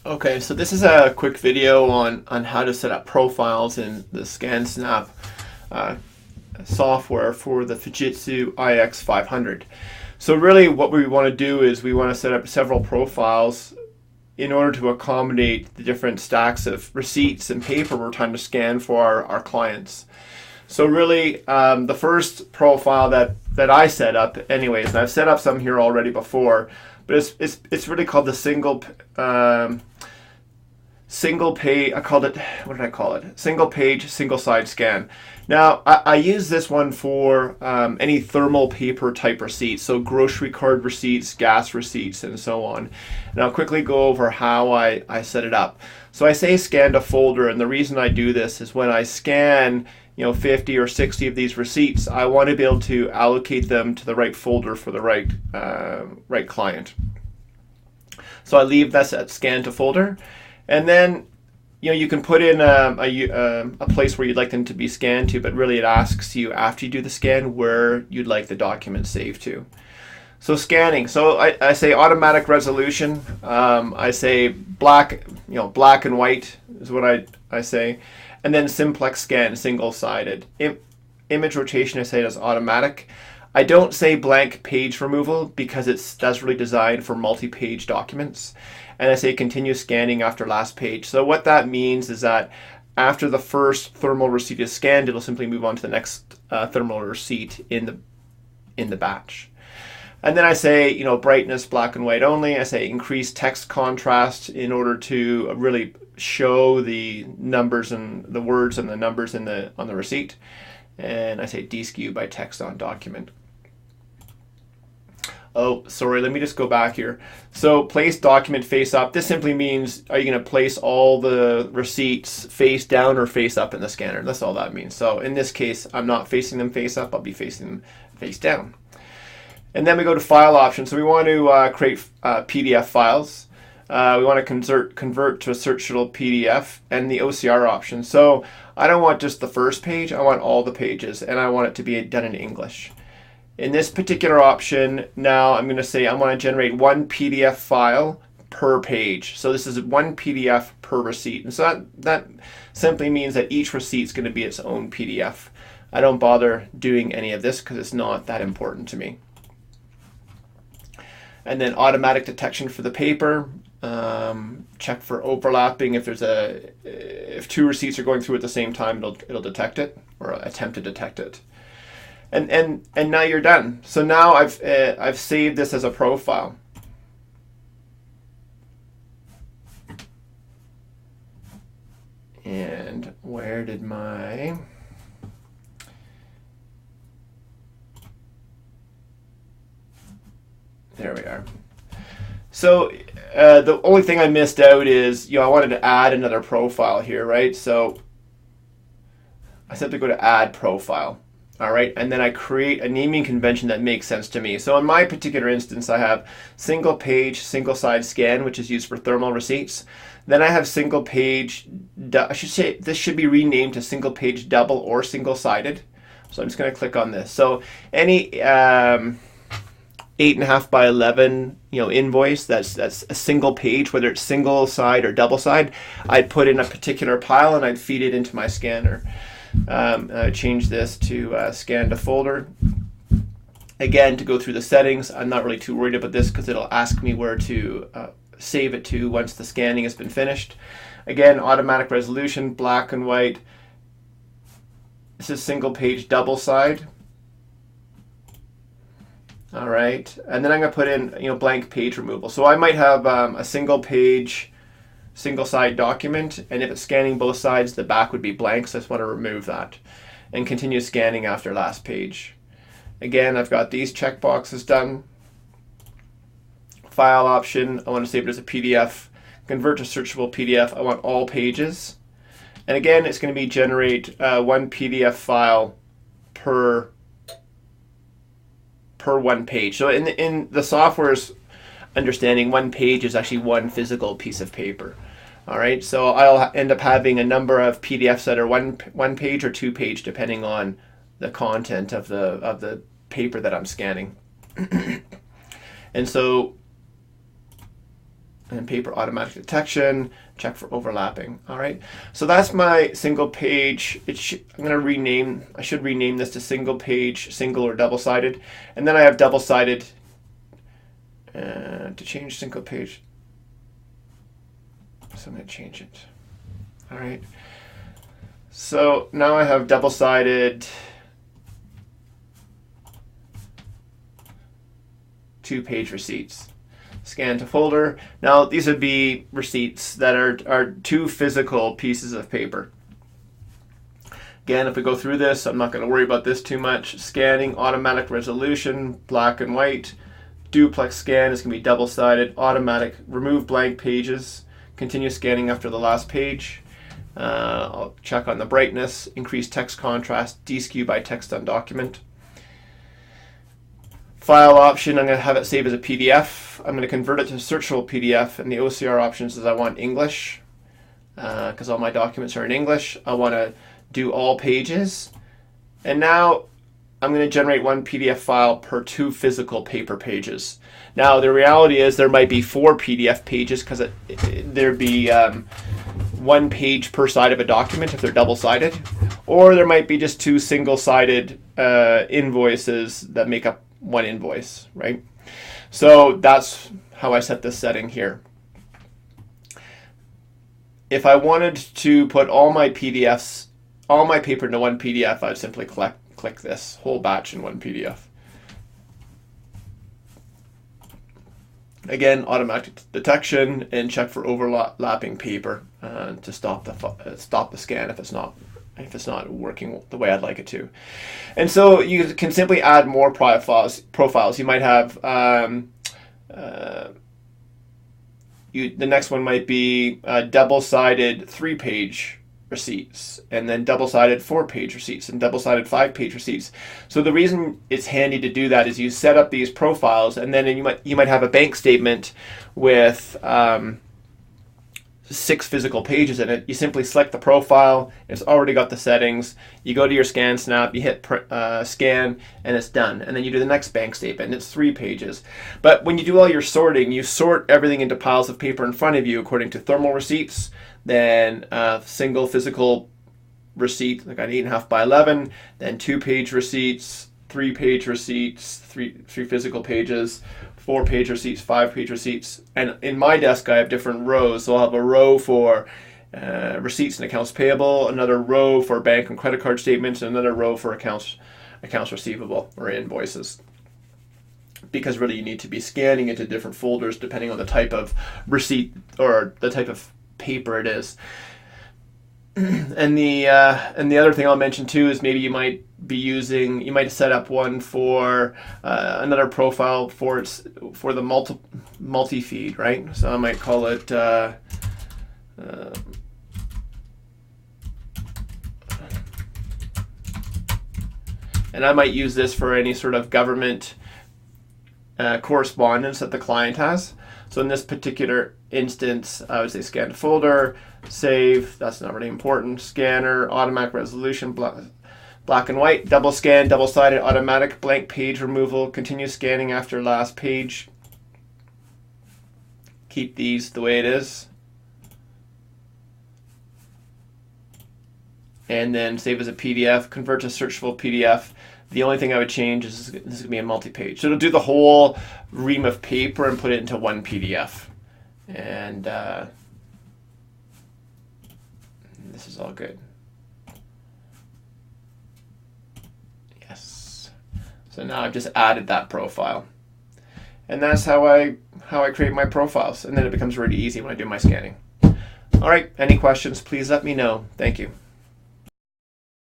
Okay, so this is a quick video on how to set up profiles in the ScanSnap uh, software for the Fujitsu IX500. So really what we want to do is we want to set up several profiles in order to accommodate the different stacks of receipts and paper we're trying to scan for our clients. So really the first profile that I set up anyways, and I've set up some here already before, but it's really called the single page, I called it, what did I call it? Single page, single side scan. Now, I use this one for any thermal paper type receipts, so grocery card receipts, gas receipts, and so on. And I'll quickly go over how I set it up. So I say scan to folder, and the reason I do this is when I scan 50 or 60 of these receipts, I want to be able to allocate them to the right folder for the right client. So I leave this at scan to folder. And then, you can put in a place where you'd like them to be scanned to, but really it asks you after you do the scan where you'd like the document saved to. So scanning. So I say automatic resolution. I say black and white is what I say. And then simplex scan, single-sided. Image rotation, I say it as automatic. I don't say blank page removal because that's really designed for multi-page documents. And I say continue scanning after last page. So what that means is that after the first thermal receipt is scanned, it'll simply move on to the next thermal receipt in the batch. And then I say, brightness, black and white only. I say increase text contrast in order to really show the numbers and the words and the numbers on the receipt. And I say deskew by text on document. Oh, sorry, let me just go back here. So place document face up. This simply means, are you going to place all the receipts face down or face up in the scanner? That's all that means. So in this case, I'm not facing them face up. I'll be facing them face down. And then we go to file options. So we want to create PDF files. We want to convert to a searchable PDF and the OCR option. So I don't want just the first page. I want all the pages, and I want it to be done in English. In this particular option, now I'm going to say I want to generate one PDF file per page. So this is one PDF per receipt. And so that simply means that each receipt is going to be its own PDF. I don't bother doing any of this because it's not that important to me. And then automatic detection for the paper. Check for overlapping. If two receipts are going through at the same time, it'll detect it or attempt to detect it. And now you're done. So now I've saved this as a profile. And where did my... There we are. So the only thing I missed out is, I wanted to add another profile here, right? So I simply go to add profile. All right, and then I create a naming convention that makes sense to me. So in my particular instance, I have single page, single side scan, which is used for thermal receipts. Then I have single page, I should say this should be renamed to single page double or single sided. So I'm just going to click on this. So any 8.5 by 11 invoice that's a single page, whether it's single side or double side, I'd put in a particular pile and I'd feed it into my scanner. I change this to scan to folder. Again, to go through the settings, I'm not really too worried about this because it'll ask me where to save it to once the scanning has been finished. Again, automatic resolution, black and white. This is single page double side. All right, and then I'm going to put in blank page removal. So I might have a single page, single side document, and if it's scanning both sides, the back would be blank, so I just want to remove that and continue scanning after last page. Again, I've got these checkboxes done. File option, I want to save it as a PDF. Convert to searchable PDF, I want all pages. And again, it's going to be generate one PDF file per one page. So in the software's understanding, one page is actually one physical piece of paper. All right, so I'll end up having a number of PDFs that are one page or 2 page, depending on the content of the paper that I'm scanning. And so and paper automatic detection, check for overlapping. All right, so that's my single page. I'm going to rename, I should rename this to single page, single or double-sided. And then I have double-sided to change single page. So I'm going to change it. All right, so now I have double-sided 2-page receipts. Scan to folder. Now these would be receipts that are 2 physical pieces of paper. Again, if we go through this, I'm not going to worry about this too much. Scanning, automatic resolution, black and white. Duplex scan is going to be double-sided. Automatic, remove blank pages. Continue scanning after the last page. I'll check on the brightness. Increase text contrast. Deskew by text on document. File option, I'm going to have it save as a PDF. I'm going to convert it to a searchable PDF, and the OCR options is I want English, because all my documents are in English. I want to do all pages. And now I'm going to generate 1 PDF file per 2 physical paper pages. Now the reality is there might be 4 PDF pages, because there'd be 1 page per side of a document if they're double-sided. Or there might be just 2 single-sided invoices that make up 1 invoice, right? So that's how I set this setting here. If I wanted to put all my PDFs, all my paper into 1 PDF, I'd simply click this whole batch in 1 PDF. Again, automatic detection, and check for overlapping paper to stop the scan if it's not working the way I'd like it to. And so you can simply add more profiles. You might have the next one might be double-sided 3-page receipts, and then double-sided 4-page receipts, and double-sided 5-page receipts. So the reason it's handy to do that is you set up these profiles, and then you might have a bank statement with 6 physical pages in it. You simply select the profile. It's already got the settings. You go to your scan snap, you hit scan, and it's done. And then you do the next bank statement, and it's 3 pages. But when you do all your sorting, you sort everything into piles of paper in front of you according to thermal receipts, then single physical receipt, like an 8.5 by 11, then 2-page receipts, 3-page receipts, three physical pages, 4-page receipts, 5-page receipts. And in my desk, I have different rows. So I'll have a row for receipts and accounts payable, another row for bank and credit card statements, and another row for accounts receivable or invoices. Because really you need to be scanning into different folders depending on the type of receipt or the type of paper it is. And the other thing I'll mention too is maybe you might set up one for another profile for the multi-feed, right? So I might call it and I might use this for any sort of government correspondence that the client has. So in this particular instance, I would say scan to folder, save, that's not really important, scanner, automatic resolution, black and white, double scan, double-sided, automatic, blank page removal, continue scanning after last page. Keep these the way it is. And then save as a PDF, convert to searchable PDF. The only thing I would change is this is going to be a multi-page. So it'll do the whole ream of paper and put it into 1 PDF. And this is all good. Yes. So now I've just added that profile. And that's how I create my profiles. And then it becomes really easy when I do my scanning. All right, any questions, please let me know. Thank you.